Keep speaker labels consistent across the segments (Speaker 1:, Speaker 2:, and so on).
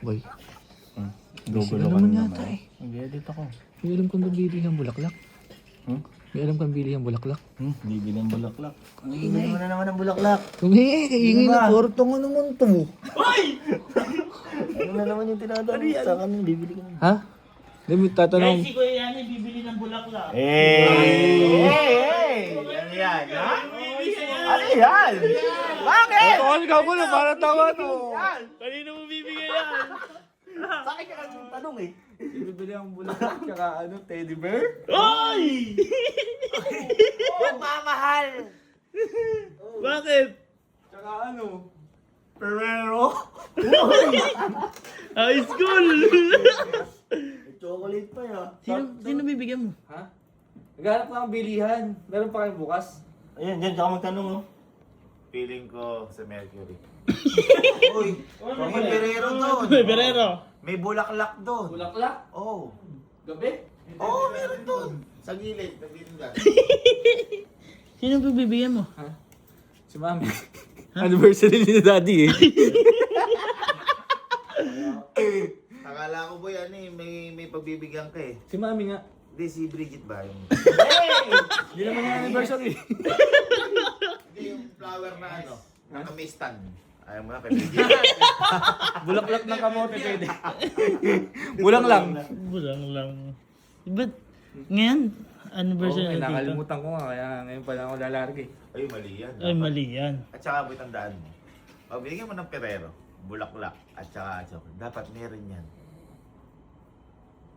Speaker 1: Boy, busy
Speaker 2: Gugulo
Speaker 1: ka
Speaker 2: ka
Speaker 1: naman
Speaker 2: na
Speaker 1: yata
Speaker 2: naman.
Speaker 1: eh.
Speaker 2: Nag-edit ako.
Speaker 1: May alam kang bibili ng bulaklak.
Speaker 2: Hmm?
Speaker 1: May alam kang bibili ng bulaklak.
Speaker 2: Bibili ng bulaklak.
Speaker 3: Bibili mo na naman ng bulaklak.
Speaker 1: Tumingi, kaingin na. Porto nga naman to.
Speaker 3: Ano na naman yung tinatanong sa akin, bibili ka na.
Speaker 1: Ha? Hindi, tatanong.
Speaker 4: Si Kuya Yani bibili ng bulaklak.
Speaker 3: Hey! Ano yan, ha? Ano yan? Bakit?
Speaker 1: Ako ka mo na, para tawa to.
Speaker 4: Kanino mo bibigay yan?
Speaker 3: Sa akin ka kasi tanong eh.
Speaker 1: Bibili ang bulaklak, tsaka ano, teddy bear?
Speaker 4: Oy!
Speaker 3: Nagmamahal!
Speaker 4: Bakit?
Speaker 1: Tsaka ano, Ferrero?
Speaker 4: High school!
Speaker 3: May chocolate pa ya.
Speaker 4: Sino bibigyan mo?
Speaker 1: Ha? Naghanap ka ng bilihan. Meron pa kayo bukas?
Speaker 3: Ayan, dyan, tsaka magtanong oh.
Speaker 5: Feeling ko sa Mercury.
Speaker 3: Uy, may Ferrero doon.
Speaker 4: May Berero.
Speaker 3: May bulaklak doon.
Speaker 1: Bulaklak?
Speaker 3: Oo.
Speaker 1: Gabi?
Speaker 3: Oo, meron doon. Sa gilid, nagbitinda.
Speaker 4: Sino bibigyan mo?
Speaker 1: Ha? Si Mami. Anniversary ni Daddy eh.
Speaker 5: Akala ko boy, ano eh, may pagbibigyan ka eh.
Speaker 1: Si Mami nga.
Speaker 5: Hindi, si Bridget ba yung...
Speaker 1: Hindi naman yung anniversary.
Speaker 5: Hindi, yung flower na ano, may stand. Ayaw mo na kay Bridget.
Speaker 1: Bulaklak ng kamote pwede. Bulang lang.
Speaker 4: Bulang lang. Ba't ngayon? Anniversary
Speaker 1: Okay,
Speaker 4: na dito.
Speaker 1: nakalimutan ko nga, kaya ngayon pa lang ako lalargi.
Speaker 5: Ay, mali yan.
Speaker 4: Ay, mali yan.
Speaker 5: At saka, boy, tandaan mo. Pag binigyan mo ng Ferrero, bulaklak, at saka chocolate, dapat meron yan.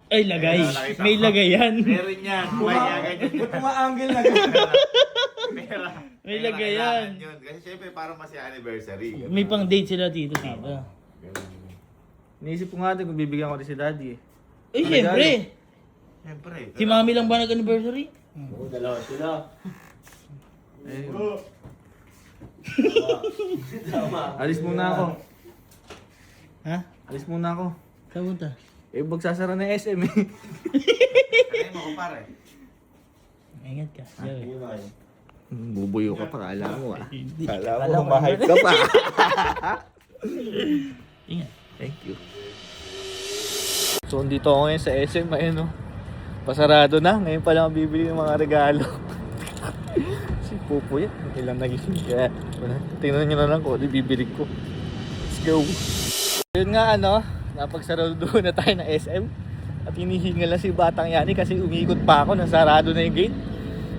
Speaker 4: Ay, lagay.
Speaker 5: Ayun, nakita
Speaker 4: May
Speaker 5: ko.
Speaker 4: lagay yan.
Speaker 5: Meron yan. May ganyan.
Speaker 1: Ba't mga-angle na
Speaker 5: Pera.
Speaker 4: May lagay yan.
Speaker 5: Yun. Kasi syempre, parang masaya anniversary.
Speaker 4: May pang date sila dito.
Speaker 1: Iniisip ko nga din kung bibigyan ko rin si Daddy eh.
Speaker 4: Eh, syempre.
Speaker 5: Syempre.
Speaker 4: Si Mami lang ba nag-anniversary?
Speaker 3: Oo, dalawa sila.
Speaker 1: Eh, alis muna ako.
Speaker 4: Ha?
Speaker 1: Alis muna ako.
Speaker 4: Saan punta?
Speaker 1: Eh, magsasara na SM eh.
Speaker 5: Kaya mo ko pare.
Speaker 4: Ingat ka. Sabi.
Speaker 1: Bubuyo ka pa, kala mo ah.
Speaker 4: Hindi.
Speaker 1: Kala mo, ma-hype ka pa.
Speaker 4: Ingat.
Speaker 1: Thank you. So, dito ako ngayon sa SM, ayun oh. Pasarado na, ngayon pa lang bibili ng mga regalo. Si Pupo yan, ilang nagising. Kaya, tingnan nyo na lang kung ano bibili ko. Let's go. Yun nga ano, napagsarado na tayo ng SM. At hinihingal na si Batang Yani kasi umikot pa ako, nasarado na yung gate.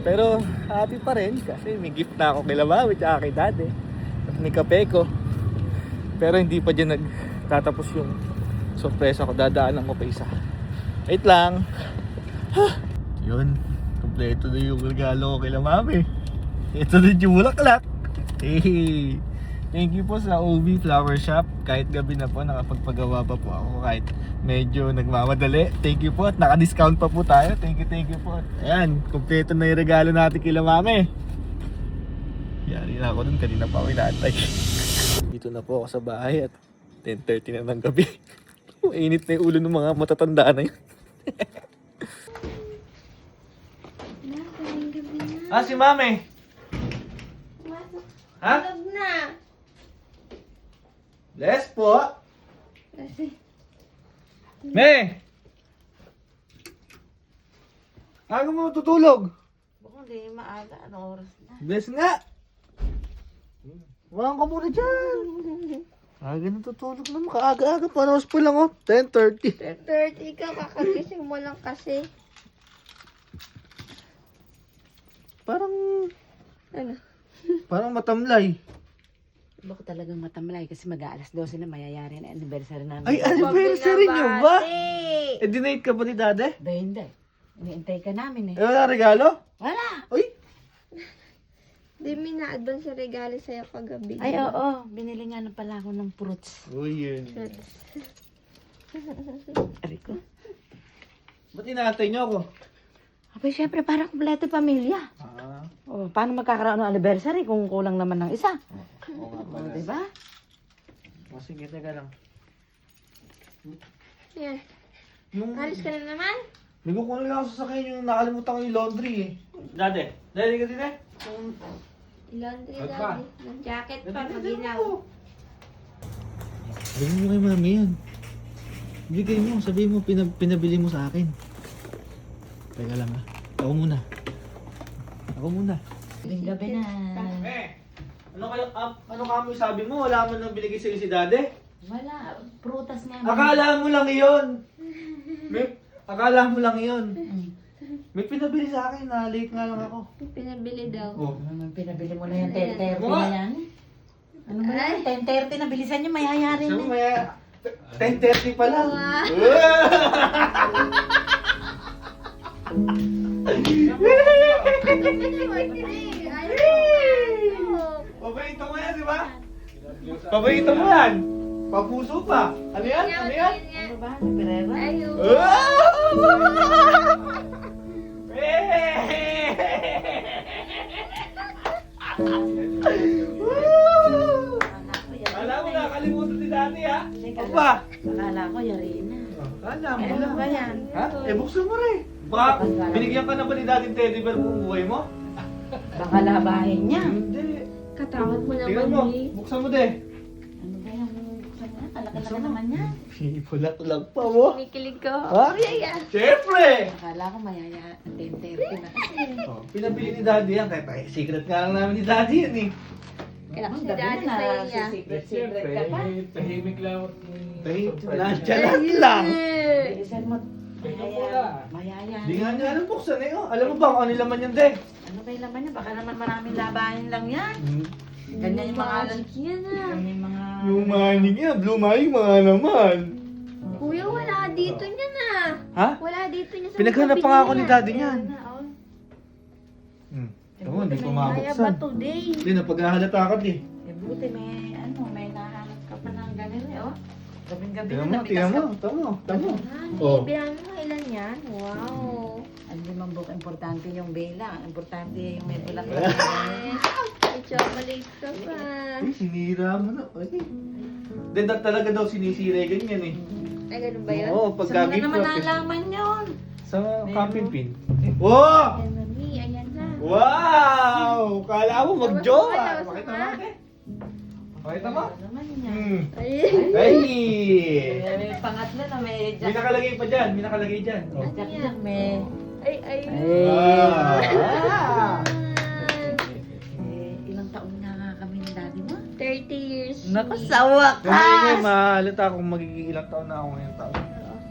Speaker 1: Pero happy pa rin kasi may gift na ako kay Labawi at kay Daddy. At may kape ko. Pero hindi pa dyan nagtatapos yung sorpresa ko. Dadaanan ko pa isa. Wait lang. Yun. Kompleto na yung regalo ko kay Mami. Ito na yung bulaklak. Hey. Thank you po sa OB Flower Shop. Kahit gabi na po, nakapagpagawa pa po ako kahit medyo nagmamadali. Thank you po at naka-discount pa po tayo. Thank you po. Ayan, kompleto na yung regalo natin kila Mami. Yari na ako dun, kanina pa ako inaantay. Dito na po ako sa bahay at 10:30 na ng gabi. Mainit na yung ulo ng mga matatanda na yun. Ah, si Mami! Ha?
Speaker 6: Tulog na.
Speaker 1: Les po!
Speaker 6: Kasi,
Speaker 1: Me! Aga mo tutulog?
Speaker 6: baka hindi maaga. Anong oras na?
Speaker 1: Bless nga! Walang ka muna dyan! Aga na tutulog na, makaaga-aga. Panos pa lang oh, 10:30.
Speaker 6: 10:30 ka, kakagising mo lang kasi.
Speaker 1: Parang,
Speaker 6: Ano?
Speaker 1: parang matamlay.
Speaker 7: Bako talagang matamlay kasi mag-aalas 12 na mayayari na anniversary namin.
Speaker 1: Ay, anniversary nyo ba?
Speaker 6: Binabati!
Speaker 1: Eh, dinate ka ba ni Dade?
Speaker 7: Ba hindi. Iniintay ka namin eh.
Speaker 1: Eh, wala regalo?
Speaker 7: Wala!
Speaker 1: Uy!
Speaker 6: Di may na-advance yung regalo sa'yo kagabi.
Speaker 7: Ay, oo. Binili nga na pala ako ng fruits.
Speaker 1: Uy, yun.
Speaker 7: Ari ko.
Speaker 1: Ba't inaantay nyo ako?
Speaker 7: Abay, syempre, para kumpleto pamilya.
Speaker 1: Ah,
Speaker 7: Oh, paano magkakaroon ng anniversary kung kulang naman ng isa?
Speaker 1: oo nga
Speaker 7: Oh,
Speaker 1: pala.
Speaker 7: diba?
Speaker 1: Oh, sige, teka lang.
Speaker 6: Yan.
Speaker 1: Nung,
Speaker 6: Alis ka na naman?
Speaker 1: nagkukunan lang ako sa sakyan yung nakalimutan ko yung laundry eh. Dade, dade ka din eh?
Speaker 6: Laundry
Speaker 1: Wag pa.
Speaker 6: daddy. Ng jacket pa,
Speaker 1: Dade,
Speaker 6: maginaw.
Speaker 1: Gawin mo kay Mami yan. Bigay mo, sabihin mo, pinabili mo sa akin. Teka lang ha. Ako muna.
Speaker 7: Gabi na.
Speaker 1: Ano kami sabi mo? Wala mo nang binigay sa'yo si Daddy?
Speaker 7: Wala. Prutas nga.
Speaker 1: Akala mo lang iyon. Akala mo lang iyon. May pinabili sa akin, na-late nga lang ako.
Speaker 6: Pinabili daw.
Speaker 1: Oh.
Speaker 7: Pinabili mo na yung 10:30
Speaker 1: Mga-
Speaker 7: na yan. Ano ba yan? 10:30 na bilisan niyo, mayayari
Speaker 1: So,
Speaker 7: na.
Speaker 1: may 10:30 pa lang. Paborito mo yan, di ba? Paborito mo yan. Papuso pa. Ano yan? Ano yan?
Speaker 7: Ano ba? Perera?
Speaker 6: Ayun.
Speaker 1: Alam mo, nakalimutan ni Daddy ha? Apa?
Speaker 7: Akala ko yari na.
Speaker 1: Alam mo
Speaker 7: Ano
Speaker 1: lang.
Speaker 7: ba yan?
Speaker 1: Ha? Eh, buksan mo rin. Baka, binigyan ka na ba ni Daddy teddy bear buong buhay mo?
Speaker 7: Baka labahin niya.
Speaker 1: Hindi.
Speaker 6: Katakot mo
Speaker 1: Tingnan
Speaker 6: naman,
Speaker 1: mo.
Speaker 6: eh.
Speaker 1: Buksan mo de.
Speaker 7: Ano ba yan? Buksan niya? Kalaki-laki naman niya.
Speaker 1: Pulak-lak pa mo.
Speaker 6: Kinikilig ko.
Speaker 1: Ha?
Speaker 6: Kuya,
Speaker 1: Siyempre!
Speaker 7: Akala ko mayaya 10:30 na kasi.
Speaker 1: Oh, pinabili ni Daddy yan. Kahit secret nga lang namin ni Daddy yan eh.
Speaker 6: Kaya
Speaker 7: Ang
Speaker 6: si
Speaker 7: gabi
Speaker 6: Daddy
Speaker 7: na
Speaker 6: sa'yo
Speaker 7: na
Speaker 6: niya.
Speaker 7: secret ka pa.
Speaker 2: Tahimik lang.
Speaker 1: Nonchalant lang.
Speaker 7: Bilisan mo. Mayaya.
Speaker 1: Di nga niya alam buksan eh. Oh. Alam mo ba kung ano yung laman yan, de?
Speaker 7: Ano ba yung laman niya? Baka naman maraming labahin lang yan. Ganyan yung mga...
Speaker 6: Magic yan ah.
Speaker 7: Ganyan yung mga...
Speaker 1: Blue mining yan. Blue mining mga naman.
Speaker 6: Kuya, wala dito niya na.
Speaker 1: Ha?
Speaker 6: Wala dito niya sa
Speaker 1: Pinaghanap
Speaker 6: mga
Speaker 1: pa nga ako ni
Speaker 6: binili
Speaker 1: Daddy
Speaker 6: niya.
Speaker 1: niyan.
Speaker 6: Ayan na, oh.
Speaker 1: Tama, hindi ko
Speaker 6: Kaya ba
Speaker 1: mabuksan.
Speaker 6: today?
Speaker 1: Hindi, napaghahalata ka di.
Speaker 7: Eh, buti may nahanap ka pa ng ganun eh, oh. Gabing-gabi
Speaker 1: Tingnan
Speaker 7: na
Speaker 1: mo,
Speaker 7: namitas
Speaker 1: tingnan mo.
Speaker 7: ka.
Speaker 1: Tama.
Speaker 6: Honey,
Speaker 1: Oh.
Speaker 6: bilang mo ilan yan? Wow.
Speaker 7: Ang limang buka, importante yung bela. Importante yung may bulak.
Speaker 6: May chocolate ka pa.
Speaker 1: Ay, sinira mo na. Ay. Then, talaga daw sinisira ganyan eh.
Speaker 6: Ay, ganun ba yun?
Speaker 1: Oo, pagka
Speaker 7: Saan mo
Speaker 1: gift
Speaker 7: naman
Speaker 1: wrap eh.
Speaker 7: nalaman yun?
Speaker 1: Sa camping pin. Wow!
Speaker 6: Ay, mami, ayan na.
Speaker 1: Wow! Kala mo mag-jowa.
Speaker 6: Tapos
Speaker 1: Pakita
Speaker 6: na.
Speaker 1: mo ate. Pakita mo.
Speaker 7: Ano naman yan?
Speaker 6: Ay,
Speaker 1: Ay!
Speaker 7: Eh, may pangatlo na may...
Speaker 1: May nakalagay pa dyan. May nakalagay dyan. Oh.
Speaker 7: Jack may...
Speaker 6: ay.
Speaker 1: Ah!
Speaker 7: Ilang taon na nga kami ni daddy mo?
Speaker 6: 30 years.
Speaker 7: Naku, sa wakas!
Speaker 1: Kasi mahalata kung magiging ilang taon na ako ngayong taon.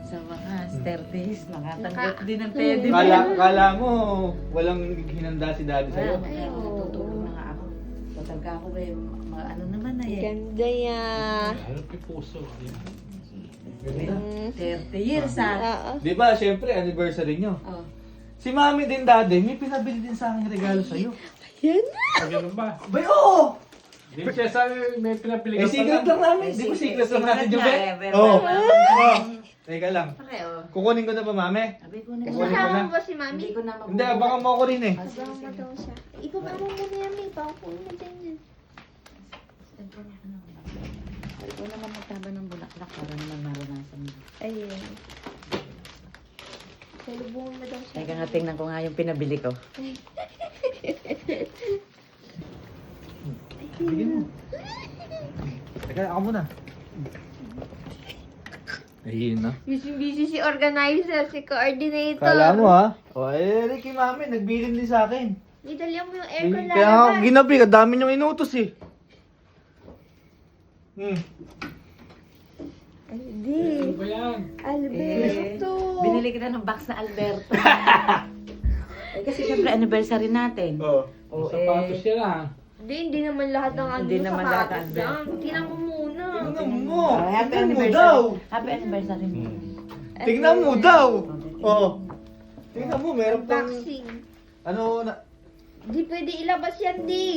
Speaker 7: Sa wakas, 30s, nakatanggap
Speaker 6: Naka-
Speaker 7: din ng pwede mo.
Speaker 1: Kala mo walang hinanda si Daddy sa'yo.
Speaker 7: Kaya tutulong na nga ako. Pagka ako eh, ano naman na eh.
Speaker 6: Ganda yan.
Speaker 2: Harap yung puso.
Speaker 7: 30 years ah.
Speaker 6: Oo.
Speaker 1: Di ba, syempre, anniversary nyo.
Speaker 7: Oh.
Speaker 1: Si Mami din, Daddy, may pinabili din sa akin regalo sa'yo.
Speaker 6: Yan.
Speaker 2: Ganun ba?
Speaker 1: Bay, oo!
Speaker 2: Di ba siya sabi may pinapili
Speaker 1: Eh,
Speaker 2: ka
Speaker 1: secret lang namin. Di ba secret lang natin yung
Speaker 7: nga
Speaker 1: bet?
Speaker 7: eh, pero
Speaker 1: Oo.
Speaker 7: wala-
Speaker 1: Teka lang.
Speaker 7: Pare, oh.
Speaker 1: Kukunin ko na ba, Mami?
Speaker 7: Sabi ko na
Speaker 1: Kukunin ko
Speaker 6: Kasama
Speaker 1: na.
Speaker 6: mo ba si
Speaker 7: Hindi
Speaker 6: Mami?
Speaker 7: ko na
Speaker 1: Hindi, abangan mo ako rin eh.
Speaker 6: Kasama mo daw siya. Ibaba mo muna yan, may pakunin na din yan.
Speaker 7: Ikaw naman magtaba ng bulaklak para naman maranasan mo.
Speaker 6: Ayun. Salubungan mo daw siya.
Speaker 7: Teka nga, tingnan ko nga yung pinabili ko.
Speaker 1: Bigyan mo. Teka, ako muna. Ayun na.
Speaker 6: Busy si organizer, si coordinator.
Speaker 1: Kala mo ha? O, Ricky Mami, nagbilin din sa akin.
Speaker 6: Idalyan mo yung aircon
Speaker 1: Kaya ako
Speaker 6: lalabas.
Speaker 1: ginabi, kadami niyong inutos eh.
Speaker 6: Hindi.
Speaker 2: Ano ba yan?
Speaker 6: Alberto.
Speaker 7: Binili kita ng box na Alberto. Eh, kasi syempre anniversary natin.
Speaker 1: Oo.
Speaker 7: O
Speaker 2: Sapatos siya lang.
Speaker 6: Hindi naman lahat ng ano
Speaker 7: Hindi naman lahat
Speaker 6: sapatos
Speaker 7: ng
Speaker 6: yan. Tingnan mo muna.
Speaker 1: Tingnan mo.
Speaker 7: Happy
Speaker 1: Tingnan mo
Speaker 7: anniversary.
Speaker 1: daw.
Speaker 7: Happy anniversary mo.
Speaker 1: Tingnan mo daw. Oo. Tingnan mo, meron pang...
Speaker 6: Unboxing.
Speaker 1: Ano na...
Speaker 6: Di pwede ilabas yan, di.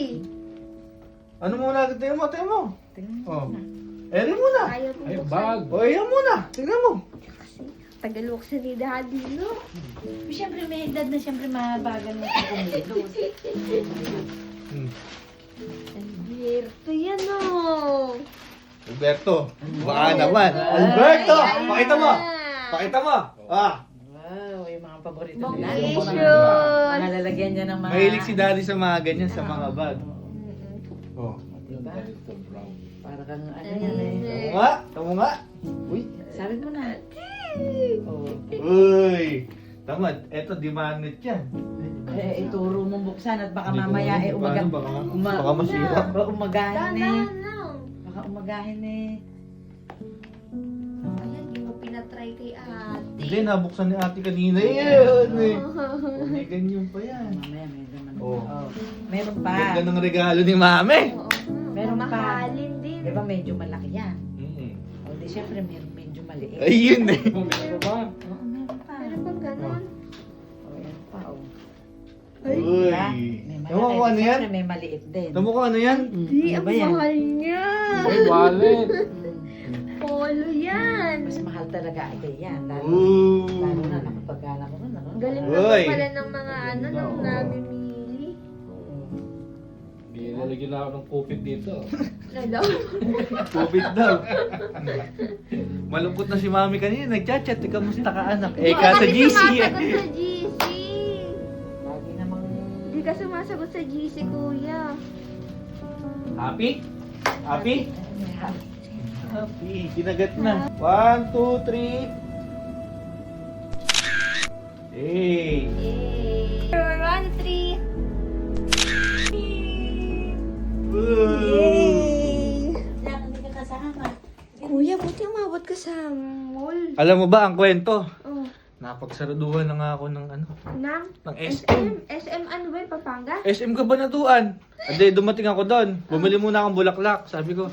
Speaker 1: Ano muna? Tingnan mo, tingnan mo.
Speaker 7: Tingnan mo.
Speaker 1: Oh. Eri muna.
Speaker 6: Ayaw mo
Speaker 2: Ay,
Speaker 6: buksan.
Speaker 2: bag.
Speaker 1: O, ayan muna. Tingnan mo.
Speaker 6: Tagalok sa ni Daddy, no?
Speaker 7: Siyempre may edad na siyempre mabagal mo sa kumilos.
Speaker 6: Alberto, yan o.
Speaker 1: Alberto. Baka naman. Alberto!
Speaker 6: Ay,
Speaker 1: Pakita mo.
Speaker 6: na.
Speaker 1: Pakita mo. Ah.
Speaker 7: Wow, yung mga paborito ni
Speaker 6: Bongga.
Speaker 7: Daddy.
Speaker 6: Congratulations.
Speaker 7: Mga lalagyan niya ng mga...
Speaker 1: Mahilig si Daddy sa mga ganyan, sa mga bag. Oh.
Speaker 7: Diba? Para kang ano yan eh.
Speaker 1: Tama nga? Tama nga? Uy.
Speaker 7: Sabi Sabit mo na. Oh.
Speaker 1: Uy! Tamad, eto di magnet yan.
Speaker 7: Ituro mong buksan at baka mamaya
Speaker 1: Baka masira.
Speaker 7: umagahin eh.
Speaker 6: Dahan lang.
Speaker 7: Baka umagahin eh.
Speaker 6: Ayan, di mo pinatry kay ate.
Speaker 1: Hindi, nabuksan ni ate kanina yan eh. May ganyan pa yan.
Speaker 7: Mamaya may naman.
Speaker 1: Oh.
Speaker 7: Meron pa.
Speaker 1: Ganda ng regalo ni mami.
Speaker 6: Oo.
Speaker 7: Meron pa.
Speaker 6: Mahalin din.
Speaker 7: Di ba medyo malaki yan?
Speaker 1: Mm.
Speaker 7: O di syempre medyo maliit.
Speaker 1: Ayun eh.
Speaker 2: Meron ba?
Speaker 7: Oo, meron pa.
Speaker 6: Meron bang ganon?
Speaker 7: O yan pa o.
Speaker 1: Uy.
Speaker 7: Diba? May
Speaker 1: Tama ko ano yan?
Speaker 7: Syempre may maliit din.
Speaker 1: Tama ko ano yan?
Speaker 6: Di,
Speaker 7: Ano
Speaker 6: ang
Speaker 7: ba yan?
Speaker 6: mahal niya.
Speaker 2: Ay, wallet.
Speaker 6: Polo yan.
Speaker 7: Mas mahal talaga ito yan. Lalo
Speaker 1: Ooh.
Speaker 7: na nakapagkala ko nun. Ano?
Speaker 6: Galing
Speaker 1: Uy.
Speaker 6: naman pala ng mga ano nung namimili.
Speaker 2: Ginalagyan na ako ng COVID dito.
Speaker 6: Hello?
Speaker 1: COVID daw. Malungkot na si mami kanina. Nagchat-chat. Kamusta ka anak? Eh, ka sa GC eh.
Speaker 6: Sumasagot sa GC.
Speaker 7: Lagi namang...
Speaker 6: Hindi ka sumasagot sa GC, kuya.
Speaker 1: Happy? Happy?
Speaker 7: May happy.
Speaker 1: Happy. Kinagat na. 1, 2, 3. Hey.
Speaker 6: Yay! 1, 3.
Speaker 1: Yay!
Speaker 7: Lang, hindi ka kasama.
Speaker 6: Kuya, buti umabot ka sa mall.
Speaker 1: Alam mo ba ang kwento?
Speaker 6: Oh,
Speaker 1: Napagsaraduhan na nga ako ng
Speaker 6: nang
Speaker 1: ng SM.
Speaker 6: SM ano ba yung Pampanga?
Speaker 1: SM ka ba natuan? Hindi, dumating ako doon. Bumili muna akong bulaklak. Sabi ko,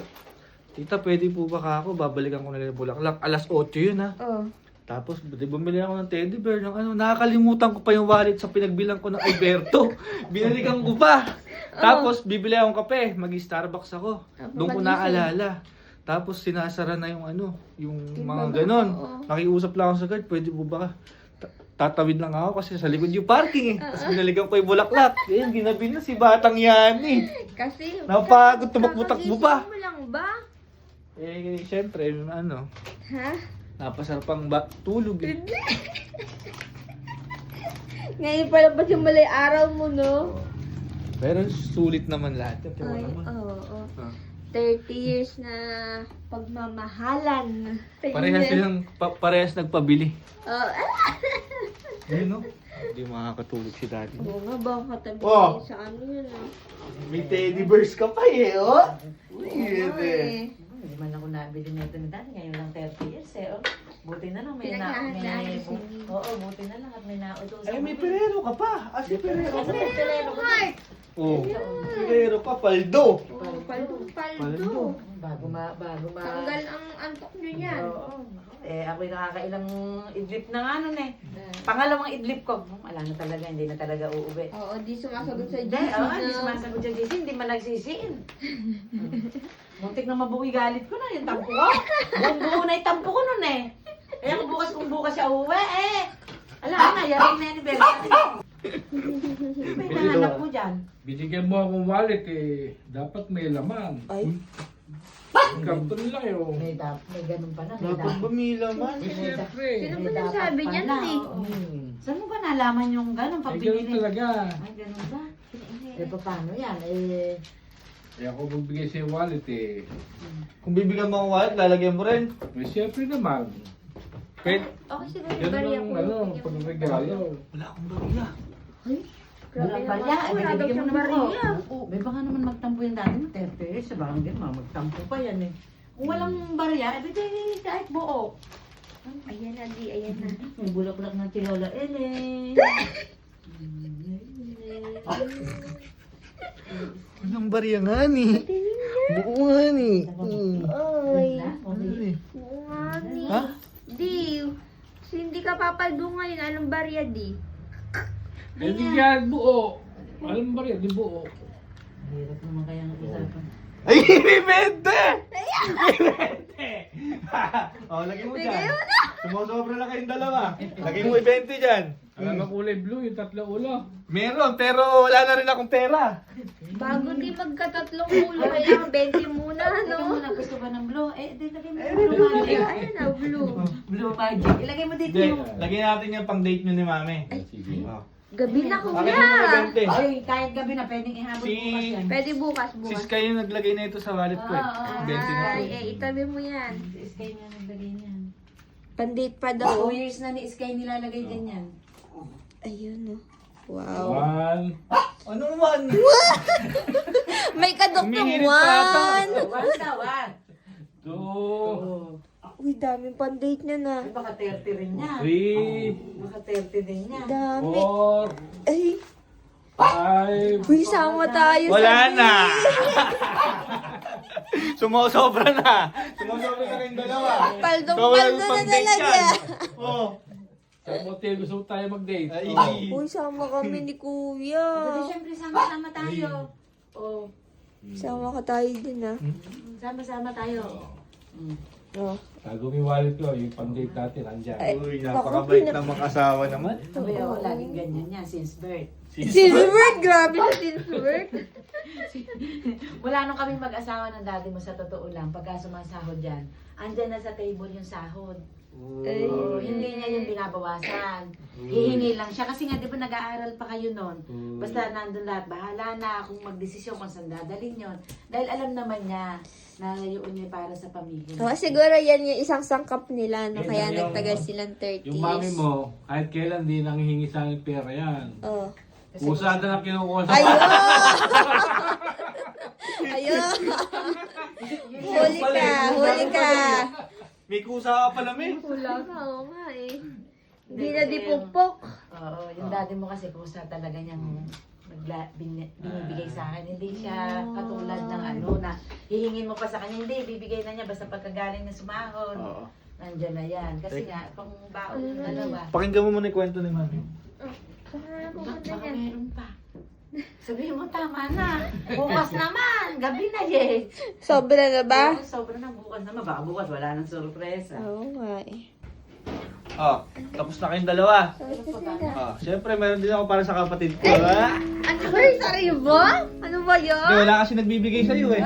Speaker 1: tita, pwede po ba ka ako? Babalikan ko na lang yung bulaklak. Alas 8 yun ha.
Speaker 6: Oh.
Speaker 1: Tapos, bumili ako ng teddy bear ng ano. Nakakalimutan ko pa yung wallet sa pinagbilang ko ng Alberto. Binalikan ko pa. Tapos, bibili akong kape. Mag-Starbucks ako. Doon ko naalala. Tapos, sinasara na yung ano, yung mga ganon. Nakiusap lang ako sa guard, pwede po ba? Tatawid lang ako kasi sa likod yung parking eh. Tapos, binalikan ko yung bulaklak. Ayun, ginabi na si Batang Yani.
Speaker 6: Kasi,
Speaker 1: Napagod, tumakbo-takbo pa.
Speaker 6: kakagising mo lang ba?
Speaker 1: Eh, syempre, ano,
Speaker 6: Ha?
Speaker 1: napasarapang tulog eh.
Speaker 6: Ngayon pala ba yung malay araw mo, no?
Speaker 1: Pero sulit naman lahat. Yan, tiwala
Speaker 6: Ay,
Speaker 1: naman.
Speaker 6: oo.
Speaker 1: Ah.
Speaker 6: 30 years na pagmamahalan.
Speaker 1: Parehas nagpabili.
Speaker 6: Oh,
Speaker 1: Ayun no? Hindi makakatulog si daddy.
Speaker 6: Oo nga ba, katabi
Speaker 1: Oh.
Speaker 6: sa amin yun, ah.
Speaker 1: May teddy bears ka pa eh, oh!
Speaker 6: Oo nga eh.
Speaker 7: Hindi man ako nabili nito ni Dani. Ngayon lang 30 years eh. Oh. Buti na lang may
Speaker 6: Pinaghahandaan si Nini.
Speaker 7: Oo, buti na lang at may nautos.
Speaker 1: Ay, may perero ka pa! Ah, si perero ka.
Speaker 7: Perero ko na.
Speaker 1: Oh, perero pa, paldo!
Speaker 6: Oh, paldo.
Speaker 7: Bago ma.
Speaker 6: Tanggal ang antok nyo yan.
Speaker 7: Oo. Eh, ako'y nakakailang idlip na nga nun eh. Pangalawang idlip ko. Wala na talaga, hindi na talaga uuwi.
Speaker 6: Oo, di sumasagot sa GC,
Speaker 7: Hindi, hindi
Speaker 6: no?
Speaker 7: sumasagot siya JC, hindi man nagsisiin. Muntik na mabuhay galit ko na, yung tampo ko. Buong na yung tampo ko nun eh. Kaya kung bukas siya uuwi eh. Alam na, yaring na yung anniversary. May nahanap mo dyan.
Speaker 2: Binigyan mo akong wallet eh. Dapat may laman.
Speaker 7: Ay.
Speaker 2: Karton lang yun.
Speaker 7: May ganun pa na.
Speaker 1: Dapat ba may laman?
Speaker 2: Eh, siyempre.
Speaker 6: Sino ba nagsabi niyan, eh?
Speaker 7: Saan mo ba nalaman yung ganun?
Speaker 2: Ay,
Speaker 7: Pagbigay
Speaker 2: ganun talaga.
Speaker 7: Ay, ganun ba? Eh, paano yan? Eh,
Speaker 2: Eh, ako magbigay sa'yo wallet eh.
Speaker 1: Kung bibigyan mo ang wallet, lalagyan mo rin.
Speaker 2: Eh, siyempre naman.
Speaker 1: Kahit
Speaker 6: Okay, siguro yung
Speaker 2: Ganun
Speaker 6: bariya
Speaker 2: ang
Speaker 6: ko.
Speaker 2: ano,
Speaker 6: Bigyan mo.
Speaker 2: pagregalo.
Speaker 1: wala akong bariya.
Speaker 6: Grabe
Speaker 7: walang
Speaker 6: naman.
Speaker 7: barya.
Speaker 6: Wala
Speaker 7: Ay,
Speaker 6: daw
Speaker 7: binibigyan mo
Speaker 6: siyang
Speaker 7: naman ako.
Speaker 6: bariya.
Speaker 7: Oo, may baka naman magtampo yung dati mo. 30 years, sa barangay mo, magtampo pa yan eh. Kung walang barya, eh, di kahit buo.
Speaker 6: Ayan na, di. Ayan na.
Speaker 7: May bulaklak ng tilola.
Speaker 1: Walang bariya nga ni. Buo nga ni.
Speaker 6: Oy.
Speaker 7: Okay.
Speaker 6: Oo nga, di.
Speaker 1: Ha?
Speaker 6: Di. So, hindi ka papaldo ngayon. Anong barya, di?
Speaker 2: Eh, di yan buo. Alam ba rin, di buo.
Speaker 7: Hirap naman kaya ang usapan.
Speaker 1: Ay, may 20! May 20! Oh, lagay mo dyan. Sumusobra na kayong dalawa. Lagay mo 20 dyan.
Speaker 2: Alam mo kulay blue, yung tatlo ulo.
Speaker 1: Meron, pero wala na rin akong pera.
Speaker 6: Bago di magkatatlong ulo, kailangan 20 muna,
Speaker 7: Ano
Speaker 6: no?
Speaker 7: mo na gusto ba ng blue? Eh, di lagay mo yung blue magic.
Speaker 6: Ayan na, blue.
Speaker 7: Blue magic. Ilagay mo dito
Speaker 1: Hindi,
Speaker 7: yung...
Speaker 1: lagay natin yung pang date nyo ni mami.
Speaker 2: Sige.
Speaker 1: Oh.
Speaker 6: Gabi na,
Speaker 1: Lagay
Speaker 6: kuya.
Speaker 1: mo yung 20.
Speaker 7: Ay, kahit gabi na, pwedeng ihabol
Speaker 1: Si-
Speaker 7: bukas yan.
Speaker 6: Pwede bukas,
Speaker 1: Sis
Speaker 6: bukas.
Speaker 1: kayo naglagay na ito sa wallet ko eh. 20 na
Speaker 6: Ay,
Speaker 1: to.
Speaker 6: itabi mo yan.
Speaker 7: Si Sky nga naglagay niyan.
Speaker 6: Pandate pa
Speaker 7: 2
Speaker 6: daw.
Speaker 7: years na ni Sky nilalagay dyan yan.
Speaker 6: Ayun, oh. Wow.
Speaker 2: 1,
Speaker 1: Ano naman?
Speaker 6: May kadok ng
Speaker 1: Humihirit pa ata.
Speaker 6: 1.
Speaker 7: 1 na,
Speaker 2: 2,
Speaker 7: 1. Oh.
Speaker 6: Uy, daming pandate niya na.
Speaker 7: Ay, baka 30 rin niya.
Speaker 2: 3,
Speaker 7: Baka 30 din niya.
Speaker 6: Dami.
Speaker 2: 4,
Speaker 6: Ay,
Speaker 2: 5,
Speaker 6: uy, sama tayo
Speaker 1: Wala
Speaker 6: sa
Speaker 1: na. Sumosobra na. Sumosobra na kayong dalawa.
Speaker 6: Paldo-paldo na talaga.
Speaker 1: Oh.
Speaker 2: sa motel gusto tayo mag-date.
Speaker 1: Ay.
Speaker 6: Uy, sama kami ni Kuya.
Speaker 7: Pero siyempre, sama-sama tayo. Oh,
Speaker 6: Sama ka tayo din, ah.
Speaker 7: sama-sama tayo.
Speaker 6: Oh.
Speaker 2: Tago mo yung wallet ko, yung pang-date natin, andyan.
Speaker 6: Ay,
Speaker 1: Uy, napakabait na mag-asawa naman.
Speaker 7: Sabi ako, laging ganyan niya since birth.
Speaker 6: Silver, grabe na silver.
Speaker 7: Wala nung kaming mag-asawa ng daddy mo sa totoo lang. Pagka sumasahod yan, andyan na sa table yung sahod.
Speaker 6: Ay.
Speaker 7: Oo, hindi niya yung binabawasan. Hihingi lang siya. Kasi nga, di ba nag-aaral pa kayo nun? Basta nandun lahat, bahala na kung magdesisyon kung saan dadalhin yun. Dahil alam naman niya na yun niya para sa pamilya.
Speaker 6: Oh, siguro yan yung isang sangkap nila, no?
Speaker 2: Yan
Speaker 6: Kaya
Speaker 2: yung-
Speaker 6: nagtagal silang 30s.
Speaker 2: Yung mami mo, kahit kailan di nanghihingi sa akin pera yan.
Speaker 6: Oh.
Speaker 2: Usada na kinukuha sa
Speaker 6: Ayun! Ayun! Huli ka! Huli ka!
Speaker 1: May kusa ka pala, May.
Speaker 6: Wala ka, oo nga eh. Hindi na di pukpok.
Speaker 7: Oo, yung daddy mo kasi kusa talaga niyang binibigay sa akin. Hindi siya katulad ng ano na hihingin mo pa sa kanya. Hindi, bibigay na niya basta pagkagaling na sumahod.
Speaker 1: Oo.
Speaker 7: Nandyan na yan. Kasi nga, pang baon ng dalawa.
Speaker 1: Pakinggan mo muna yung kwento ni Mami.
Speaker 7: Baka meron pa. Sabihin mo, tama na. Bukas naman. Gabi na, yes.
Speaker 6: Sobra na ba?
Speaker 7: Oo, sobra na bukas naman. Baka bukas wala nang sorpresa.
Speaker 6: Oo nga eh.
Speaker 1: Oh, tapos na kayong dalawa. Oh, syempre meron din ako para sa kapatid ko, ha?
Speaker 6: Anniversary ba? Ano ba
Speaker 1: Hindi,
Speaker 6: yun?
Speaker 1: wala kasi nagbibigay sa'yo eh.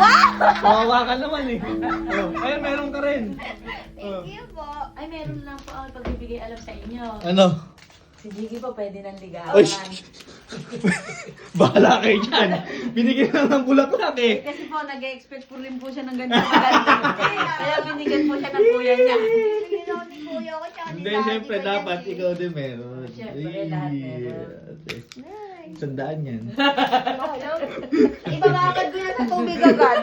Speaker 1: Kawawa ka naman eh. Oh, ayun, meron ka rin.
Speaker 6: Thank you po.
Speaker 7: Ay, meron lang po ako pagbibigay alam sa inyo.
Speaker 1: Ano?
Speaker 7: Si Jiggy po pwede nang
Speaker 1: Uy!
Speaker 7: ligawan.
Speaker 1: Bahala kayo dyan. Binigyan lang ng bulaklak eh.
Speaker 7: Kasi po, nag-expect po rin po siya ng ganito maganda. Kaya binigyan po siya ng kuya niya.
Speaker 6: Ginawa ni Kuya ko tsaka ni
Speaker 1: Hindi,
Speaker 6: Daddy
Speaker 1: syempre
Speaker 6: ko
Speaker 1: dapat
Speaker 6: yan eh.
Speaker 1: ikaw din meron.
Speaker 7: Syempre, lahat meron.
Speaker 6: Nice.
Speaker 1: Sandaan yan.
Speaker 6: Ibabakad ko na sa tubig agad.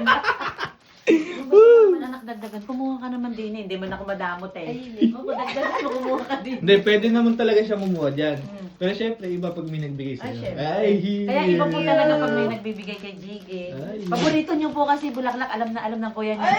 Speaker 7: Naman anak, dagdagan. Kumuha ka naman din eh. Hindi man ako madamot eh. Oo, dagdagan mo, kumuha ka din.
Speaker 1: Hindi, pwede naman talaga siya kumuha dyan. Pero syempre, iba pag may nagbigay
Speaker 7: Ay,
Speaker 1: sa'yo.
Speaker 7: syempre.
Speaker 1: Ay,
Speaker 7: Kaya iba po talaga pag may nagbibigay kay Jiggy.
Speaker 1: Ay.
Speaker 7: Paborito niyo po kasi bulaklak, alam na alam ng kuya niya.